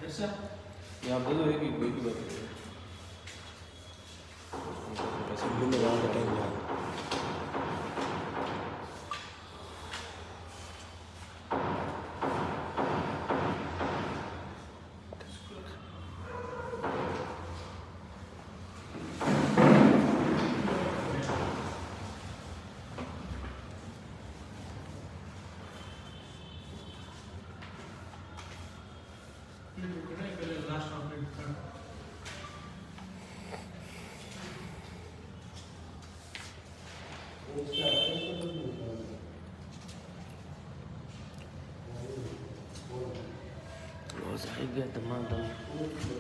ऐसा यहाँ पे तो एक ही कोई की बात है असेंबली में जाने का टाइम याद लास्ट ऑपरेट कर रोज आई गया तमाम करो शुरू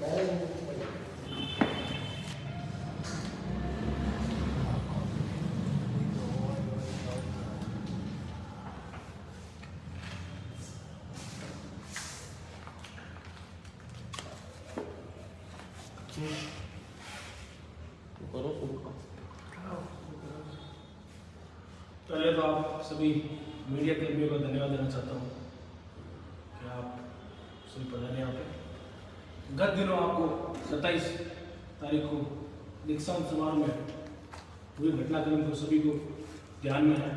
पहले तो आप सभी मीडिया कर्मियों का धन्यवाद देना चाहता हूँ कि आप सभी पधारे यहाँ पे। गत दिनों आपको 27 तारीख को दीक्षांत समारोह में हुए घटनाक्रम को सभी को ध्यान में है।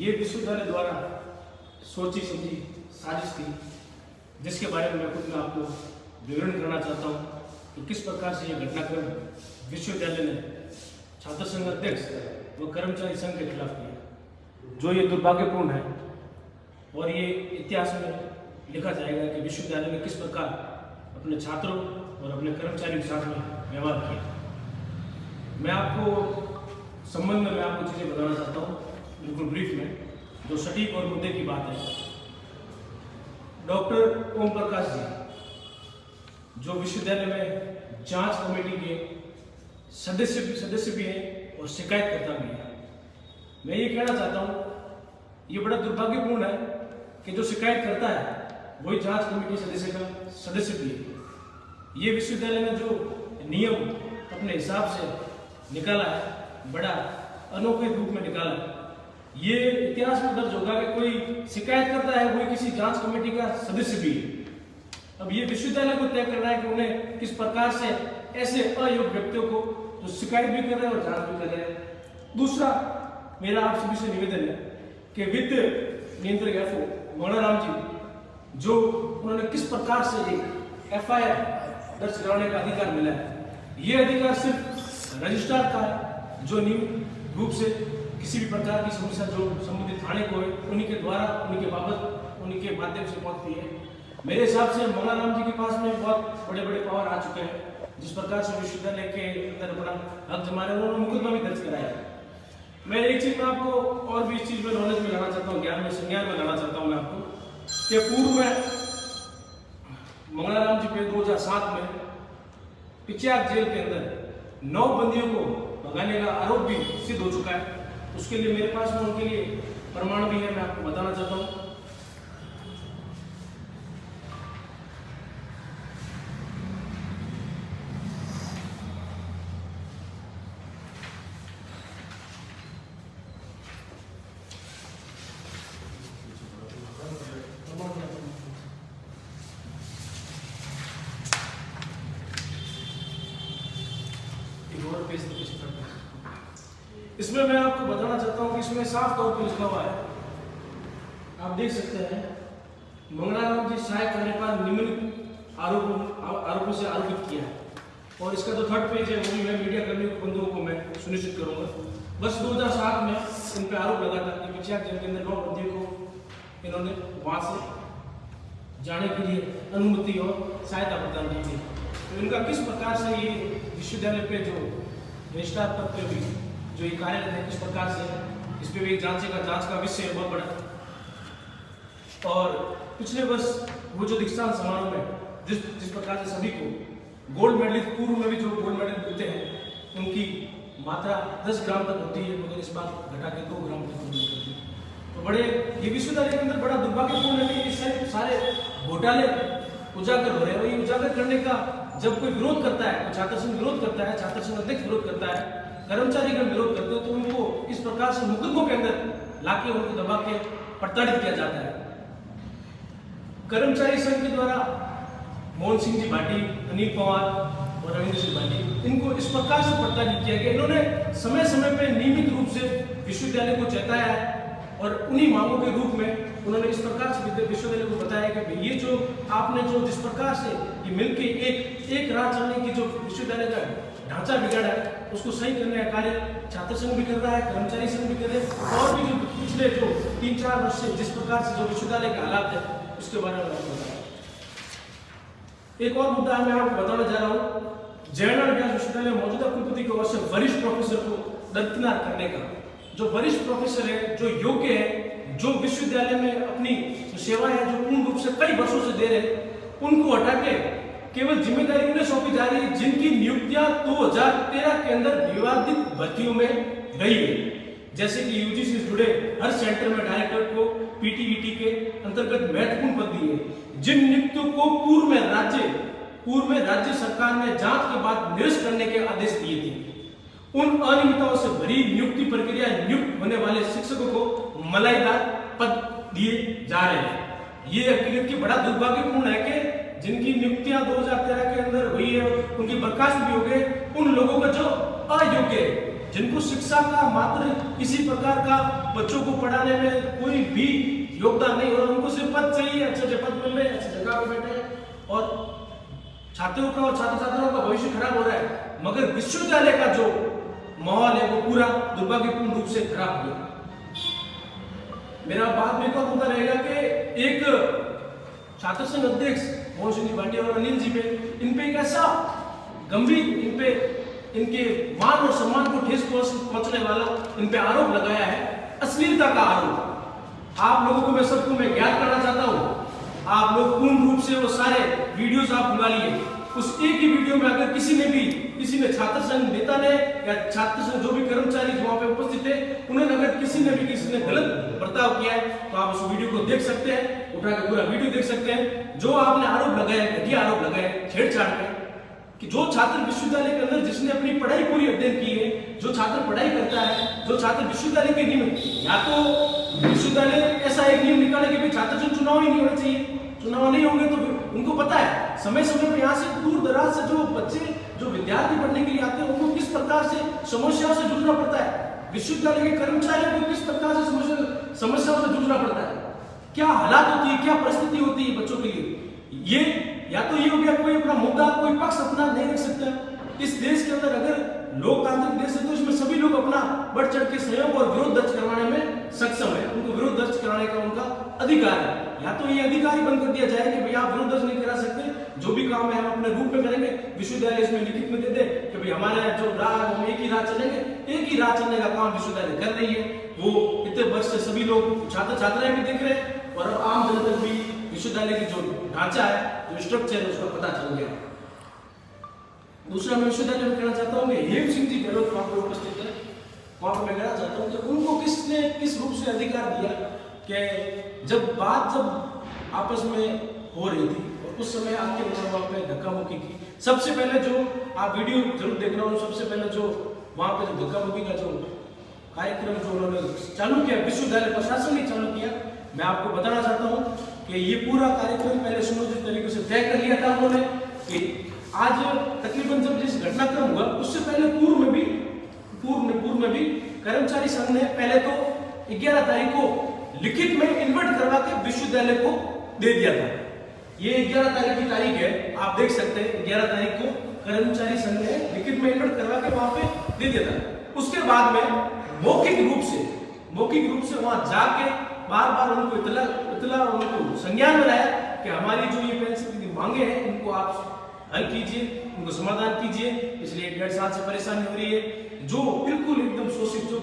ये विश्वविद्यालय द्वारा सोची समझी साजिश थी जिसके बारे में मैं खुद में आपको विवरण करना चाहता हूँ कि किस प्रकार से ये घटनाक्रम विश्वविद्यालय ने छात्र संघ अध्यक्ष व कर्मचारी संघ के खिलाफ किया, जो ये दुर्भाग्यपूर्ण है और ये इतिहास में लिखा जाएगा कि विश्वविद्यालय ने किस प्रकार अपने छात्रों और अपने कर्मचारियों के साथ में व्यवहार किया। मैं आपको संबंध में आपको चीज़ें बताना चाहता हूँ बिल्कुल ब्रीफ में, जो सटीक और मुद्दे की बात है। डॉक्टर ओम प्रकाश जी जो विश्वविद्यालय में जांच कमेटी के सदस्य भी हैं और शिकायतकर्ता भी है। मैं ये कहना चाहता हूँ ये बड़ा दुर्भाग्यपूर्ण है कि जो शिकायत करता है वही जांच कमेटी सदस्य का सदस्य भी है। ये विश्वविद्यालय ने जो नियम अपने हिसाब से निकाला है बड़ा अनोखे रूप में निकाला है। ये इतिहास में दर्ज होगा कि कोई शिकायत करता है वही किसी जांच कमेटी का सदस्य भी है। अब ये विश्वविद्यालय को तय करना है कि उन्हें किस प्रकार से ऐसे अयोग्य व्यक्तियों को जो शिकायत भी कर रहे हैं और जांच भी कर रहे हैं। दूसरा मेरा आप सभी से निवेदन है कि वित्त नियंत्रक एफओ मंगलाराम जी जो उन्होंने किस प्रकार से ये एफआईआर दर्ज कराने का अधिकार मिला है, ये अधिकार सिर्फ रजिस्ट्रार का है जो नियमित रूप से किसी भी प्रकार की समस्या जो संबंधित थाने को है उन्हीं के द्वारा उन्हीं के बाबत उन्हीं के माध्यम से पहुंचती है। मेरे हिसाब से मंगलाराम जी के पास में बहुत बड़े बड़े पावर आ चुके हैं। जिस प्रकार से विश्वविद्यालय के अंदर अपना हक जमा रहे हैं उन्होंने मुकदमा भी दर्ज कराया है। मैं एक चीज में आपको और भी इस चीज में नॉलेज में लाना चाहता हूँ, ज्ञान में संज्ञान में लाना चाहता हूँ मैं आपको कि पूर्व में मंगलाराम जी पे 2007 में पिचियाक जेल के अंदर 9 बंदियों को भगाने का आरोप भी सिद्ध हो चुका है। उसके लिए मेरे पास में उनके लिए प्रमाण भी है, मैं आपको बताना चाहता हूँ। इसमें मैं आपको बताना चाहता हूं कि इसमें साफ तौर पर लिखा हुआ है, आप देख सकते हैं, मंगलाराम जी सहायक कार्यपाल निम्नलिखित आरोपों से आरोपित किया है। और इसका जो थर्ड पेज है वो भी मैं मीडिया कर्मियों के बंधुओं को मैं सुनिश्चित करूंगा। बस 2007 में इन पर आरोप लगा था कि पिचियाक जेल के अंदर 9 बंदियों को इन्होंने वहां से जाने के लिए अनुमति और सहायता प्रदान की थी। तो इनका किस प्रकार से ये विश्वविद्यालय पे जो रजिस्ट्रार पद पे भी जो ये कार्यरत है किस प्रकार से इस पे भी जांच का विषय है बहुत बड़ा। और पिछले वर्ष वो जो दीक्षांत समारोह में जिस प्रकार से सभी को गोल्ड मेडलिस्ट, पूर्व में भी जो गोल्ड मेडल मिलते हैं उनकी मात्रा 10 ग्राम तक होती है, मगर इस बार घटा के 2 ग्राम तक होती है। तो बड़े ये विश्वविद्यालय के अंदर बड़ा दुर्भाग्यपूर्ण है कि ये सारे घोटाले उजागर हो रहे हैं। और ये उजागर करने का जब कोई विरोध करता है, तो छात्र संघ विरोध करता है, छात्र संघ अध्यक्ष विरोध करता है, कर्मचारीगण विरोध करते हैं, तो उनको इस प्रकार से मुकदमों के अंदर लाके उनको दबा के प्रताड़ित किया जाता है। कर्मचारी संघ के द्वारा मोहन सिंह जी भाटी, अनिल पवार और रविंद्र सिंह भाटी, इनको इस प्रकार से पड़ताल किया गया। इन्होंने समय समय पर नियमित रूप से विश्वविद्यालय को चेताया है और उन्हीं मांगों के रूप में उन्होंने इस प्रकार से विश्वविद्यालय को बताया कि भाई ये जो आपने जो जिस प्रकार से ये मिलके एक राह चलने की जो विश्वविद्यालय का ढांचा बिगड़ा है उसको सही करने का कार्य छात्र संघ भी कर रहा है, कर्मचारी संघ भी कर रहे हैं और भी जो पिछले जो 3-4 वर्ष से जिस प्रकार से जो विश्वविद्यालय के हालात है उसके बारे में आपको बताया। एक और मुद्दा मैं आपको बताना चाह रहा हूँ, जयनारायण व्यास विश्वविद्यालय मौजूदा कुलपति के ओर से वरिष्ठ प्रोफेसर को दरकिनार करने का। जो वरिष्ठ प्रोफेसर है, जो योग्य है, जो विश्वविद्यालय में अपनी सेवाएं है जो पूर्ण रूप से कई वर्षों से दे रहे हैं, उनको हटा के केवल जिम्मेदारी उन्हें सौंपी जा रही है जिनकी नियुक्तियां 2013 के अंदर विवादित भर्तियों में गई है। जैसे कि यूजीसी से जुड़े हर सेंटर में डायरेक्टर को पीटीईटी के अंतर्गत महत्वपूर्ण पद दिए, जिन नियुक्तियों को पूर्व में राज्य सरकार ने जांच के बाद निरस्त करने के आदेश दिए थे, उन अनियमितताओं से भरी नियुक्ति प्रक्रिया नियुक्त होने वाले शिक्षकों को मलाईदार पद दिए जा रहे हैं। ये हकीकत की बड़ा दुर्भाग्यपूर्ण है कि जिनकी नियुक्तियां 2013 के अंदर हुई है उनकी बर्खास्त भी हो गए, उन लोगों का जो अयोग्य है, जिनको शिक्षा का मात्र किसी प्रकार का बच्चों को पढ़ाने में कोई भी योगदान नहीं हो रहा, उनको सिर्फ पद चाहिए, अच्छे पद मिल रहे, अच्छी जगह पे बैठे और छात्रों का और छात्र छात्राओं का भविष्य खराब हो रहा है। मगर विश्वविद्यालय का जो माहौल है वो पूरा दुर्भाग्यपूर्ण रूप से खराब हो गया। मेरा बाद में तो मुद्दा रहेगा कि एक छात्र संघ अध्यक्ष मोहन सिंह जी भाटी और अनिल जी पे इन पे एक ऐसा गंभीर इन पे इनके मान और सम्मान को ठेस पहुंचने वाला इन पे आरोप लगाया है, अश्लीलता का आरोप। आप लोगों को मैं सबको मैं ज्ञात करना चाहता हूं, आप लोग पूर्ण रूप से वो सारे वीडियोस आप बुला लिए। उस एक ही वीडियो में अगर किसी ने छात्र संघ नेता ने या छात्र संघ जो भी कर्मचारी जो वहां पे उपस्थित थे उन्होंने अगर किसी ने गलत बर्ताव किया है तो आप उस वीडियो को देख सकते हैं, उठाकर पूरा वीडियो देख सकते हैं। जो आपने आरोप लगाया, घटिया आरोप लगाए छेड़छाड़ के, कि जो छात्र विश्वविद्यालय के अंदर जिसने अपनी पढ़ाई पूरी अध्ययन की है, जो छात्र पढ़ाई करता है, जो छात्र विश्वविद्यालय के नियम, या तो विश्वविद्यालय ऐसा एक नियम निकाले कि भाई छात्र संघ चुनाव ही नहीं होने चाहिए, चुनाव नहीं होंगे तो उनको पता है समय समय पर यहाँ से दूर दराज से जो बच्चे जो विद्यार्थी पढ़ने के लिए आते हैं उनको किस प्रकार से समस्याओं से जूझना पड़ता है, विश्वविद्यालय के कर्मचारियों को किस प्रकार से समस्याओं से जूझना पड़ता है, क्या हालात होती है, क्या परिस्थिति होती है बच्चों के लिए। ये या तो ये हो गया कोई अपना मुद्दा, कोई पक्ष अपना नहीं रख सकता। इस देश के अंदर अगर लोकतांत्रिक देश है तो इसमें सभी लोग अपना बढ़ चढ़ के सहयोग और विरोध दर्ज करवाने में सक्षम है, उनको विरोध दर्ज कराने का उनका अधिकार है। या तो ये अधिकार ही बंद कर दिया जाए कि भाई आप विरोध दर्ज नहीं करा सकते, जो भी काम है हम अपने रूप में करेंगे, विश्वविद्यालय इसमें लिखित में दे दे कि भाई हमारे जो राह हम एक ही राह चलेंगे, एक ही राह चलने का काम विश्वविद्यालय कर रही है। वो इतने वर्ष से सभी लोग छात्र छात्राएं भी देख रहे हैं और आम जनता भी विश्वविद्यालय की जो ढांचा है, जो स्ट्रक्चर है उसका पता चल गया। दूसरा मैं विश्वविद्यालय में कहना चाहता हूँ कि हेम सिंह जी गहलोत वहां पर उपस्थित है, वहां पर मैं कहना चाहता हूँ कि उनको किसने किस रूप से अधिकार दिया कि जब आपस में हो रही थी और उस समय आपके मनोभाव में धक्का मुक्की की। सबसे पहले जो आप वीडियो जरूर देख रहा हूँ, सबसे पहले जो वहां पे जो धक्का मुक्की का जो कार्यक्रम जो उन्होंने चालू किया, विश्वविद्यालय प्रशासन ने चालू किया, मैं आपको बताना चाहता हूँ कि ये पूरा कार्यक्रम पहले सुनियोजित तरीके से तय कर लिया था उन्होंने कि आज तकरीबन जब जिस घटनाक्रम हुआ उससे पहले पूर्व में भी कर्मचारी संघ ने पहले तो 11 तारीख को लिखित में इन्वर्ट करवा के विश्वविद्यालय को दे दिया था। ये 11 तारीख की तारीख है, आप देख सकते हैं 11 तारीख को कर्मचारी संघ ने लिखित में इन्वर्ट करवा के वहां पे दे दिया था। उसके बाद में मौखिक रूप से वहां जाके बार उनको इतला उनको संज्ञान में लाया कि हमारी जो ये पेंशन की मांगे हैं इनको आप हल कीजिए, उनको समाधान कीजिए। इसलिए 1.5 साल से परेशानी हो रही है, जो बिल्कुल एकदम शोषित, जो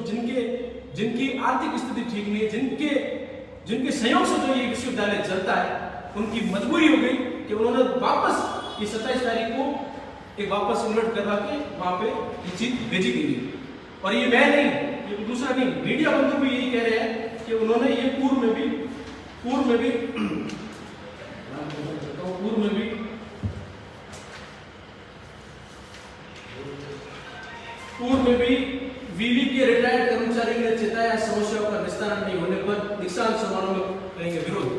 जिनकी आर्थिक स्थिति ठीक नहीं है, जिनके सहयोग से जो ये विश्वविद्यालय चलता है, उनकी मजबूरी हो गई कि उन्होंने वापस ये 27 तारीख को एक वापस इन्वर्ट करवा के वहां पे ये चीज भेजी गई। और ये मैं नहीं, ये दूसरा नहीं, मीडिया बंधु भी यही कह रहे हैं कि उन्होंने ये पूर्व में भी वीवी के रिटायर्ड कर्मचारी ने चेताया समस्याओं का निस्तारण नहीं होने पर दीक्षांत समारोह में करेंगे विरोध।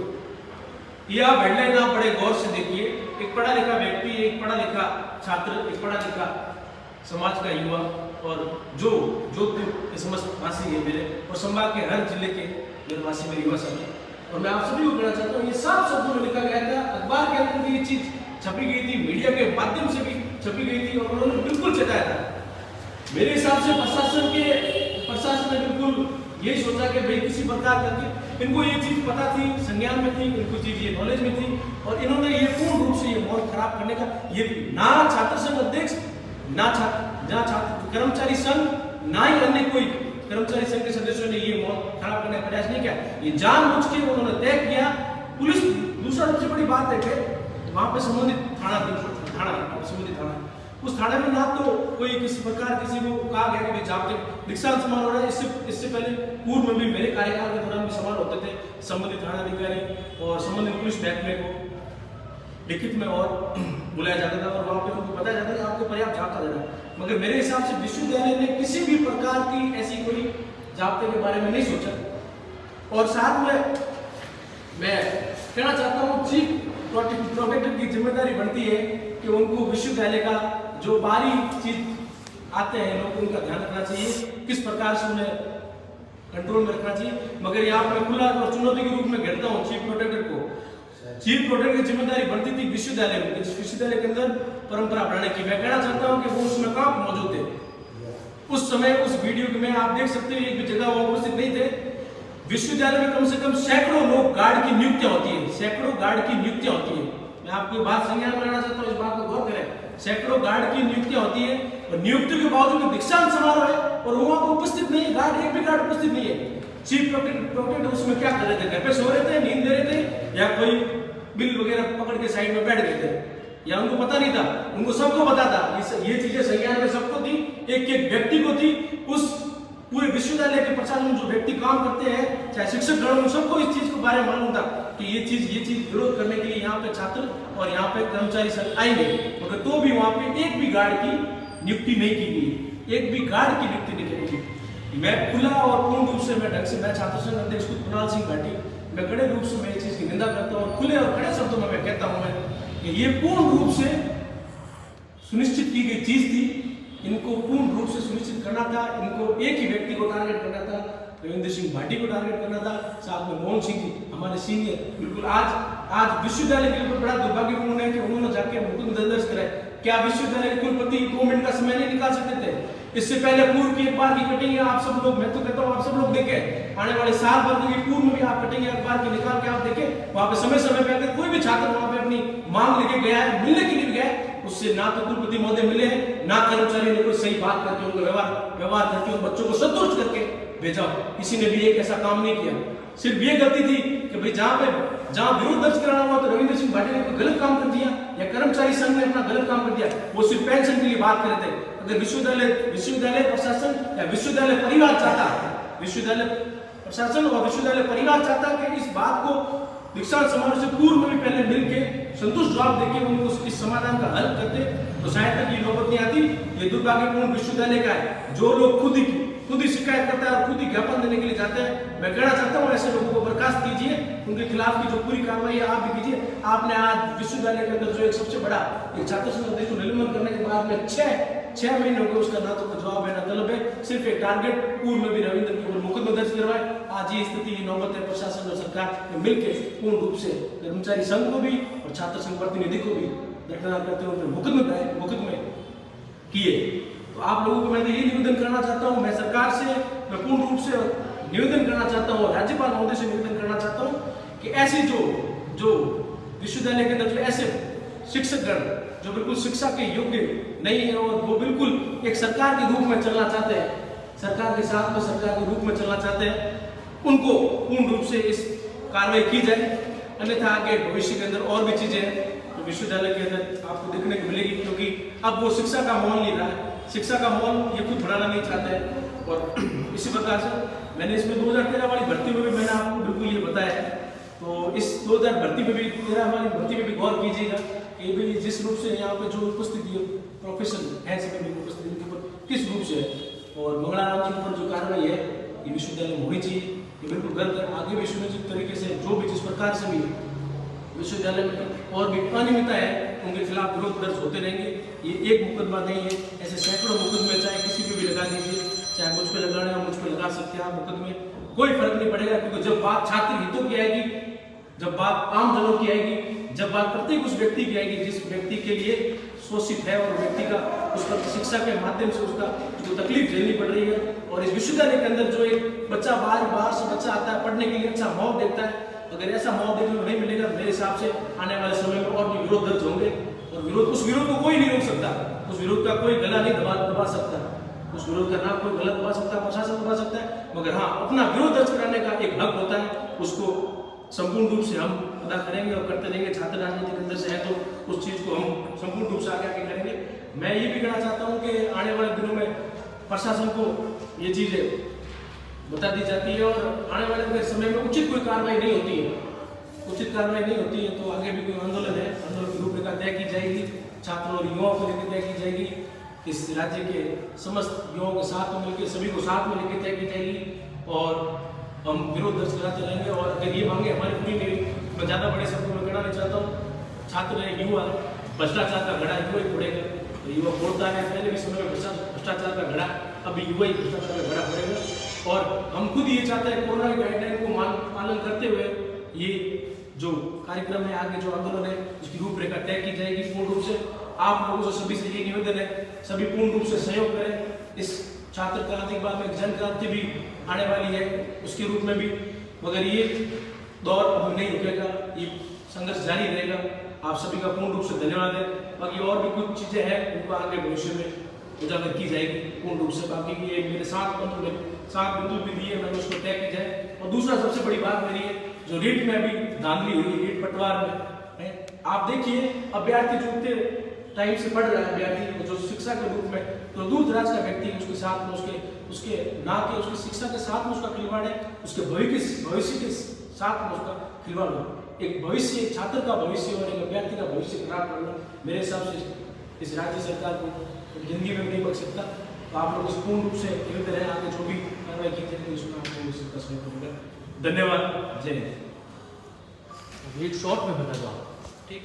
ये आप हेडलाइन आप बड़े गौर से देखिए। एक पढ़ा लिखा व्यक्ति, एक पढ़ा लिखा छात्र, एक पढ़ा लिखा समाज का युवा और जो जोधपुर के समस्त वासी है मेरे और संभाग के हर जिले के मेरे वासी मेरे युवा साथी, और मैं आप सभी को कहना चाहता हूँ ये साफ शब्दों में लिखा गया था, अखबार के अंदर भी ये चीज छपी गई थी, मीडिया के माध्यम से भी छपी गई थी और उन्होंने बिल्कुल चेताया था। मेरे हिसाब से प्रशासन ने बिल्कुल यही सोचा कि भाई किसी प्रकार करके इनको ये चीज पता थी, संज्ञान में थी, इनको चीज ये नॉलेज में थी और इन्होंने ये पूर्ण रूप से ये माहौल खराब करने का ये ना छात्र संघ अध्यक्ष, ना छात्र कर्मचारी संघ, ना ही अन्य कोई कर्मचारी संघ के सदस्यों ने ये माहौल खराब करने का प्रयास नहीं किया। ये जानबूझ के उन्होंने तय किया। पुलिस दूसरा सबसे बड़ी बात है कि वहां पे संबंधित थाना उस थाने में ना तो कोई किसी प्रकार किसी को कहा गया कि भाई जाके दीक्षांत समारोह हो रहा है। इससे पहले पूर्व में भी मेरे कार्यकाल के दौरान भी समारोह होते थे, संबंधित थाना अधिकारी और संबंधित पुलिस महकमे को लिखित में और बुलाया जाता था और वहां पे उनको बताया जाता था आपको पर्याप्त जाब्ता देना। मगर मेरे हिसाब से विश्वविद्यालय ने किसी भी प्रकार की ऐसी कोई जाब्ते के बारे में नहीं सोचा। और साथ में मैं कहना चाहता हूँ चीफ प्रोटेक्टर की जिम्मेदारी बनती है कि उनको विश्वविद्यालय का जो बाहरी चीज आते हैं लोग उनका ध्यान रखना चाहिए, किस प्रकार से उन्हें कंट्रोल में रखना चाहिए। मगर यहाँ पर खुला और चुनौती के रूप में घेरता हूँ चीफ प्रोटेक्टर को। चीफ प्रोटेक्टर की जिम्मेदारी बनती थी विश्वविद्यालय में, इस विश्वविद्यालय के अंदर परंपरा बढ़ाने की। मैं कहना चाहता हूँ कि वो उसमें कहाँ मौजूद थे उस समय। उस वीडियो में आप देख सकते हैं एक भी जगह वो उपस्थित नहीं थे। विश्वविद्यालय में कम से कम सैकड़ों लोग गार्ड की नियुक्तियां होती है, सैकड़ों गार्ड की नियुक्तियां होती है। मैं आपको बात संज्ञान में लाना चाहता हूँ, इस बात को गौर करें। सैकड़ों गार्ड की नियुक्तियां होती है और नियुक्ति के बावजूद दीक्षांत समारोह है और वहां पर उपस्थित नहीं है गार्ड, एक भी गार्ड उपस्थित नहीं है। चीफ प्रोटेक्टर उसमें क्या कर रहे थे? घर पे सो रहे थे, नींद ले रहे थे, या कोई बिल वगैरह पकड़ के साइड में बैठ गए थे, या उनको पता नहीं था? उनको सबको पता था, ये चीजें संज्ञान में सबको थी, एक एक व्यक्ति को थी। उस पूरे विश्वविद्यालय के प्रशासन में जो व्यक्ति काम करते हैं, चाहे शिक्षक गण, सबको इस चीज के बारे में मालूम था कि ये चीज विरोध करने के लिए यहाँ पे छात्र और यहाँ पे कर्मचारी संघ आएंगे। मगर तो भी वहां पे एक भी गार्ड की नियुक्ति नहीं की गई, एक भी गार्ड की नियुक्ति नहीं की गई। मैं खुला और पूर्ण रूप से मैं छात्र संघ अध्यक्ष कुणाल सिंह भाटी, मैं कड़े रूप से मैं इस चीज की निंदा करता हूँ और खुले और कड़े शब्दों में मैं कहता हूँ कि ये पूर्ण रूप से सुनिश्चित की गई चीज थी। इनको पूर्ण रूप से सुनिश्चित करना था, इनको एक ही व्यक्ति को टारगेट करना था, रविंद्र सिंह भाटी को टारगेट करना था, साथ में मोहन सिंह जी हमारे सीनियर। बिल्कुल आज विश्वविद्यालय के लिए बड़ा दुर्भाग्यपूर्ण है कि उन्होंने जाके मुकदमा दर्ज कराया। क्या विश्वविद्यालय के कुलपति 2 मिनट का समय नहीं निकाल सकते थे? इससे पहले पूर्व की अखबार की कटिंग आप सब लोग, मैं तो कहता हूँ आप सब लोग देखें, आने वाले साल भर की पूर्व में भी आप कटिंग अखबार की निकाल के आप देखें। वहां पे समय पे अगर कोई भी छात्र वहां पे अपनी मांग लेके गया है, मिलने के लिए गया है, उससे ना तो कुलपति महोदय मिले हैं, ना कर्मचारी ने कोई सही बात करके उनका व्यवहार करके उन बच्चों को संतुष्ट करके भेजा। किसी ने भी एक ऐसा काम नहीं किया। सिर्फ ये गलती थी कि भाई जहां विरोध दर्ज कराना हुआ तो रविंद्र सिंह भाटी ने गलत काम कर दिया या कर्मचारी संघ ने अपना गलत काम कर दिया। वो सिर्फ पेंशन के लिए बात कर रहे थे। अगर विश्वविद्यालय प्रशासन या विश्वविद्यालय परिवार चाहता, विश्वविद्यालय प्रशासन और विश्वविद्यालय परिवार चाहता कि इस बात को दीक्षांत समारोह से पूर्व में भी पहले मिलके संतुष्ट जवाब देके उनको इस समाधान का हल करते तो शायद तक ये नौबत नहीं आती। ये दुर्भाग्यपूर्ण विश्वविद्यालय का है। जो लोग खुद ही शिकायत करता है और खुद ही ज्ञापन देने के लिए जाते हैं, मैं कहना चाहता हूँ ऐसे लोगों को बर्खास्त कीजिए, उनके खिलाफ की जो पूरी कार्रवाई है आप भी कीजिए। आपने आज विश्वविद्यालय के अंदर जो एक सबसे बड़ा एक छात्र संघ अध्यक्ष को निलंबन करने के बाद में 6 महीने हो गए, उसका ना तो जवाब है ना तलब है, सिर्फ एक टारगेट। पूर्व में भी रविंद्र के ऊपर मुकदमा दर्ज करवाए। आज ये स्थिति, ये नौबत है। प्रशासन और सरकार मिलकर पूर्ण रूप से कर्मचारी संघ को भी और छात्र संघ प्रतिनिधि को भी दरकिनार करते हुए मुकदमे किए। तो आप लोगों को मैं यही निवेदन करना चाहता हूँ, मैं सरकार से मैं पूर्ण रूप से निवेदन करना चाहता हूँ, राज्यपाल महोदय से निवेदन करना चाहता हूँ कि ऐसी जो विश्वविद्यालय के अंदर जो ऐसे शिक्षकगण जो बिल्कुल शिक्षा के योग्य नहीं है और वो बिल्कुल एक सरकार के रूप में चलना चाहते हैं, सरकार के साथ में सरकार के रूप में चलना चाहते हैं, उनको पूर्ण रूप से इस कार्रवाई की जाए। अन्यथा आगे भविष्य के अंदर और भी चीजें तो विश्वविद्यालय के अंदर आपको देखने को मिलेगी, क्योंकि अब वो शिक्षा का माहौल नहीं रहा है। शिक्षा का माहौल ये खुद बढ़ाना नहीं चाहता है। और इसी प्रकार से मैंने इसमें 2013 वाली भर्ती में भी मैंने आपको बिल्कुल ये बताया है। तो इस 2000 भर्ती में भी 13 वाली भर्ती में भी गौर कीजिएगा कि भी जिस रूप से यहाँ पे जो उपस्थिति है प्रोफेशन है सभी भी उपस्थिति उनके ऊपर किस रूप से है और मंगलाराम जी के ऊपर जो कार्रवाई है ये विश्वविद्यालय में होनी चाहिए। ये बिल्कुल गलत है। आगे भी सुनिश्चित तरीके से जो भी जिस प्रकार से भी विश्वविद्यालय में और भी अनियमितता है उनके खिलाफ विरोध दर्ज होते रहेंगे। ये एक मुकदमा नहीं है, ऐसे सैकड़ों मुकदमे चाहे किसी पे भी लगा दीजिए, चाहे मुझ पे लगाना है मुझ पे लगा सकते हैं आप मुकदमे, कोई फर्क नहीं पड़ेगा। क्योंकि जब बात छात्र हितों की आएगी, जब बात आम जनों की आएगी, जब बात प्रत्येक उस व्यक्ति की आएगी जिस व्यक्ति के लिए शोषित है और व्यक्ति का उसका शिक्षा के माध्यम से उसका जो तकलीफ झेलनी पड़ रही है, और इस विश्वविद्यालय के अंदर जो एक बच्चा बाहर से बच्चा आता है पढ़ने के लिए, अच्छा माहौल देखता है, अगर ऐसा माहौल देखने को नहीं मिलेगा मेरे हिसाब से आने वाले समय में और भी विरोध दर्ज होंगे। और उस विरोध को कोई नहीं रोक सकता, उस विरोध का कोई गला नहीं दबा सकता, उस विरोध का ना कोई गला दबा सकता, प्रशासन दबा सकता है, मगर हाँ अपना विरोध दर्ज कराने का एक हक होता है, उसको संपूर्ण रूप से हम अदा करेंगे और करते रहेंगे। छात्र राजनीति के अंदर से है तो उस चीज़ को हम संपूर्ण रूप से आगे करेंगे। मैं ये भी कहना चाहता हूँ कि आने वाले दिनों में प्रशासन को ये चीज़ें बता दी जाती है और आने वाले समय में उचित कोई कार्रवाई नहीं होती है, उचित कार्रवाई नहीं होती है तो आगे भी कोई आंदोलन है, आंदोलन की रूपरेखा तय की जाएगी, छात्रों और युवाओं को लेकर तय की जाएगी, इस राज्य के समस्त युवाओं के साथ में मिलकर सभी को साथ में लेकर तय की जाएगी और हम विरोध दर्ज कराते रहेंगे। और अगर ये मांगे हमारी पूरी नहीं, मैं ज़्यादा बड़े शब्दों में कहना नहीं चाहता हूँ, छात्र युवा भ्रष्टाचार का घड़ा युवा ही फोड़ेगा, तो युवा फोड़ता है, पहले भी समय में भ्रष्टाचार का घड़ा, अभी युवा ही भ्रष्टाचार का घड़ा फोड़ेगा। और हम खुद ये चाहते हैं कोरोना की गाइडलाइन को पालन करते हुए ये जो कार्यक्रम है, आगे जो आंदोलन है उसकी रूपरेखा तय की जाएगी पूर्ण रूप से। आप लोगों से सभी से ये निवेदन है, सभी पूर्ण रूप से सहयोग करें। इस छात्र क्रांति के बाद में जन क्रांति भी आने वाली है उसके रूप में भी, मगर ये दौर अब नहीं रुकेगा, ये संघर्ष जारी रहेगा। आप सभी का पूर्ण रूप से धन्यवाद है। बाकी और भी कुछ चीज़ें हैं उनको आगे भविष्य में उजागर की जाएगी पूर्ण रूप से। बाकी ये मेरे 7 बिंदु भी दिए, मैंने उसको तय की जाए। और दूसरा सबसे बड़ी बात मेरी है, जो रीट में अभी धांधली हुई, रीट पटवार में है, आप देखिए अभ्यर्थी जो उतने टाइम से पढ़ रहा है, अभ्यर्थी जो शिक्षा के रूप में, तो दूर दराज का व्यक्ति उसके साथ में उसके ना के उसकी शिक्षा के साथ में उसका खिलवाड़ है, उसके भविष्य के साथ में उसका खिलवाड़ हो। एक भविष्य, एक छात्र का भविष्य और एक अभ्यर्थी का भविष्य खराब करना मेरे हिसाब से इस राज्य सरकार को जिंदगी में नहीं बच सकता। तो आप लोग पूर्ण रूप से निवेदन है, आगे जो भी कार्रवाई की जाएगी उसमें आपको सहयोग करेंगे। धन्यवाद, जय हिंद। एक शॉर्ट में बता दो आप। ठीक।